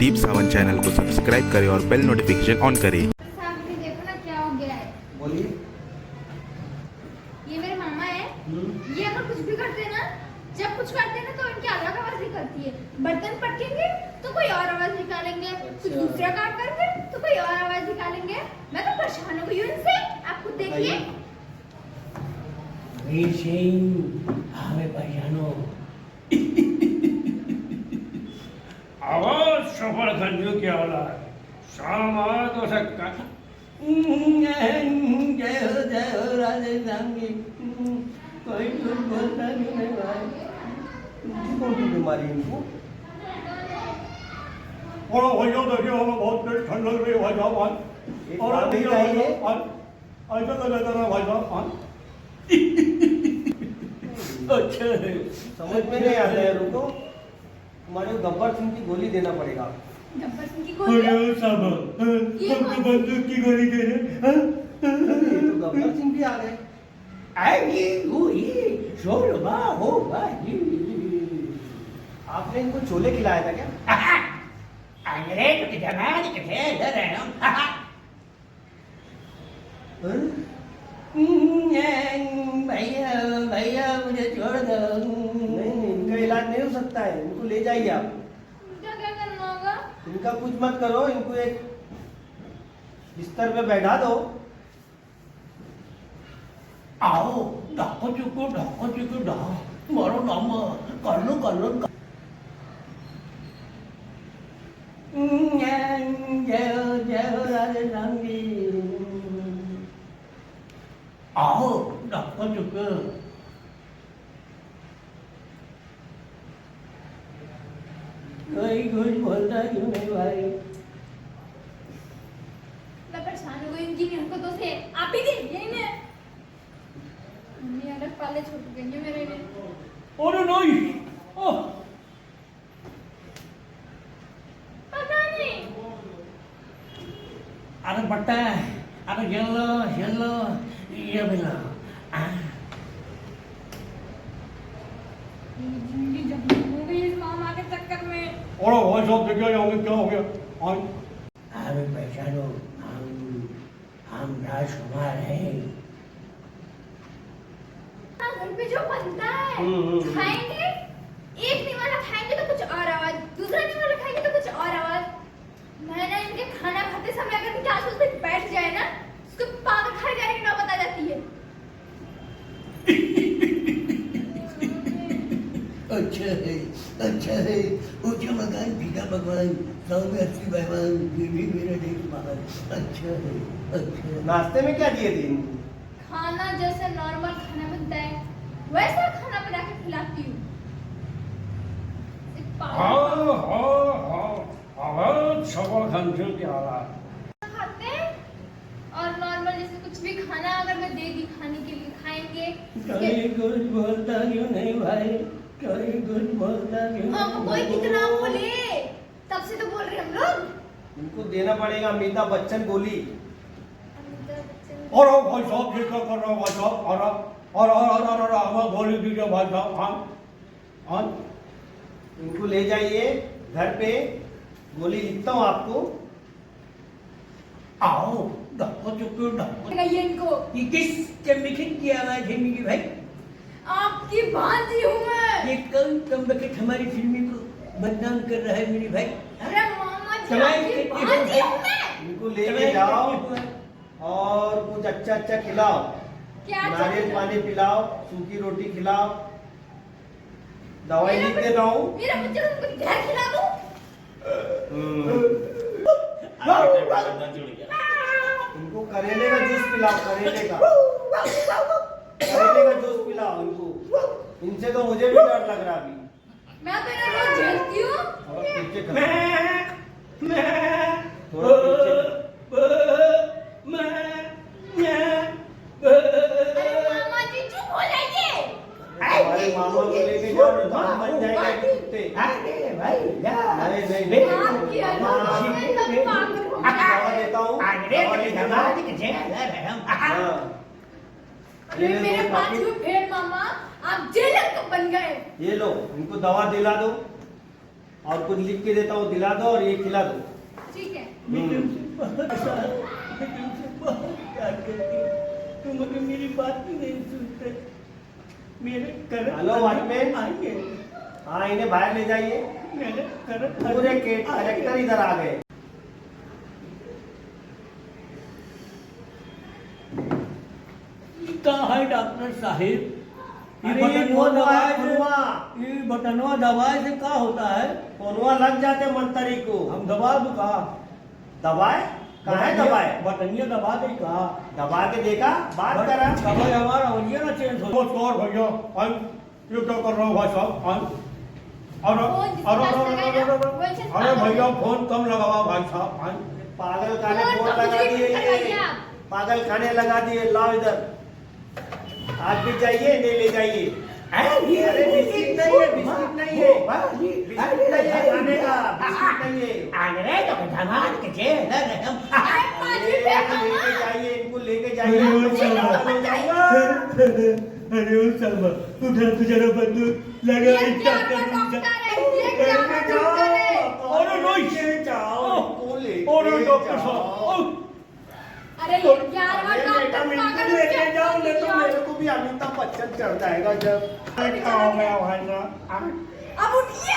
दीप Sawant channel को subscribe करें और बेल नोटिफिकेशन ऑन करें। सामने देखो ना क्या हो गया है। बोलिए। ये मेरे मामा है। ये अगर कुछ भी करते हैं ना, जब कुछ करते हैं ना तो इनकी अलग आवाज निकलती है। बर्तन पटकेंगे तो कोई और आवाज निकालेंगे, कुछ दूसरा काम करेंगे तो कोई और आवाज निकालेंगे। मैं तो परेशान हो गई हूँ इनसे। आप खुद देखिए। वीर सिंह हमें पहचानो। आवाज सफल खंजू की औलाद सामाद हो सकता। जय हो राधे श्याम की। कोई कुछ बोलता नहीं भाई। कौन सी बीमारी इनको? और भैया देखिए हमें बहुत पेट ठंड लग रही है भाई साहब। एक और बात भैया बताइए। ऐसा लगा था भाई साहब। अच्छा है, समझ में नहीं आता है। रुको, हमारे गब्बर सिंह की गोली देना पड़ेगा। गब्बर सिंह की गोली। अरे साहब हमको बंदूक की गोली दे रहे। ये तो गब्बर सिंह भी आ गए। आएगी हुई शोरबा होगा जी। आपने इनको छोले खिलाया था क्या? अंग्रेज के जमाने के थे डर रहे हम। भैया भैया मुझे छोड़ दो। नहीं, इनका इलाज नहीं हो सकता है। इनको ले जाइए आप। इनका क्या करना होगा? इनका कुछ मत करो, इनको एक बिस्तर पे बैठा दो। आओ ढाको चुको ढा मारो नाम कर लो जय हो राधे राम जी। आओ ढाको चुको। कोई कुछ बोलता क्यों नहीं भाई? मैं परेशान हो गई इनकी हरकतों से। आप ही देखिए इन्हें। मम्मी अलग पाले छोड़ गई है मेरे लिए। अरे नहीं पता नहीं। अरे बट्टा अरे येलो ये मिला। जिंदगी जब हो गई इस मामा के चक्कर में। और भाई साहब देखिए यहाँ पे क्या हो गया। हमें पहचानो, हम राजकुमार हैं। घर पे जो बनता है खाएंगे, एक निवाला खाएंगे तो कुछ और आवाज, दूसरा निवाला खाएंगे तो कुछ और आवाज। मैं ना इनके खाना खाते समय अगर इनके आसपास कोई बैठ जाए ना, उसको पागल खाने जाने की नौबत आ जाती है। अच्छा है ऊंचा मकान फीका पकवान 100 में 80 मेहमान फिर भी मेरा देश महान। अच्छा है। नाश्ते में क्या दिए थे इनको? खाना जैसे नॉर्मल खाना बनता है वैसा खाना बना के खिलाती हूँ। सबल खंजू की औलाद खाते हैं और नॉर्मल जैसे कुछ भी खाना अगर मैं दे दी खाने के लिए खाएंगे। कोई कुछ बोलता क्यों नहीं भाई? कोई कुछ बोलता क्यों हाँ, नहीं? कोई कितना बोले तब से तो बोल रहे हम लोग। इनको देना पड़ेगा अमिताभ बच्चन गोली। और भाई साहब ये क्या कर रहे हो भाई साहब? और हमें गोली दीजिए भाई साहब। हाँ इनको ले जाइए घर पे, गोली लिखता हूँ आपको। आओ ढक्को चुको ढक्को। लगाइए इनको। ये किस चमकित की आवाज है मेरी भाई? आपकी भांजी हूँ मैं। ये कौन चमकित हमारी फिल्मी को बदनाम कर रहा है मेरी भाई? अरे मामा जी समाज आपकी के- भांजी हूँ मैं। इनको लेके जाओ और कुछ अच्छा खिलाओ। क्या नारियल पानी पिलाओ, सूखी रोटी खिलाओ, दवाई लिख देता हूँ। मेरा बच्चा उनको घर खिला दूँ। इनको करेले का जूस पिलाओ, करेले का जूस पिलाओ इनको। इनसे तो मुझे भी डर लग रहा अभी। मैं तो इन्हें रोज झेलती हूँ। थोड़ा पीछे कर, थोड़ा थोड़ा पीछे कर। अरे मामा जी चुप हो जाइए। हमारे मामा को लेके जाओ, नहीं तो हम बन जाएंगे कुत्ते। नहीं आपकी आवाज़ में तब पागल हो दवा गया। देता हूँ। दवा लिख देता हूँ। हाँ। अरे मेरे बाजू फेर मामा, आप जेलर कब बन गए? ये लो, इनको दवा दिला दो और कुछ लिख के देता हूँ, दिला दो और ये खिला दो। ठीक है। मैं तुमसे बहुत प्यार करती हूँ, तुम अगर मेरी बात भी नहीं सुनते, मेरे करंट हेलो, वॉचमैन। आएंगे। हाँ, इन्हें बाहर ले जाइए। मेरे करंट पूरे कलेक्टर इधर आ गए। कहाँ है डॉक्टर साहिब? अरे ये फोनवा है, फोनवा। ये बटनवा दवाई से क्या होता है? फोनवा लग जाते मंतरी को। हम दबा दूं का? दबाए? कहाँ है दबाए? बटनिया दबा दे का? दबा के देखा, बात करा। दवाई हमारा वही ना चेंज हो। नमस्कार भैया, ये क्या कर रहा हूँ भाई साहब? अरे भैया फोन कम लगावा भाई साहब। पागल खाने फोन फोन तो लगा मुझे दिए, भी करवाइए आप। पागल खाने लगा दिए। लाओ इधर, आज भी चाहिए, नहीं ले जाइए। अरे बिस्किट नहीं है, बिस्किट नहीं है, बिस्किट नहीं है खाने का, बिस्किट नहीं है। अरे लेके जाइए, इनको लेके जाइए। अरे ओ सलमा, उधर तो जरा बंदूक लगा ये क्या डॉक्टर है? ये क्या डॉक्टर है? अरे रोई लेके जाओ, इनको लेके अरे डॉक्टर जाओ। साहब, अरे ये 11वां अरे बेटा, डॉक्टर मेरे पागल को है लेके क्या? जाओ, नहीं तो मेरे को भी अमिताभ बच्चन चढ़ जाएगा जब। अब उठिए।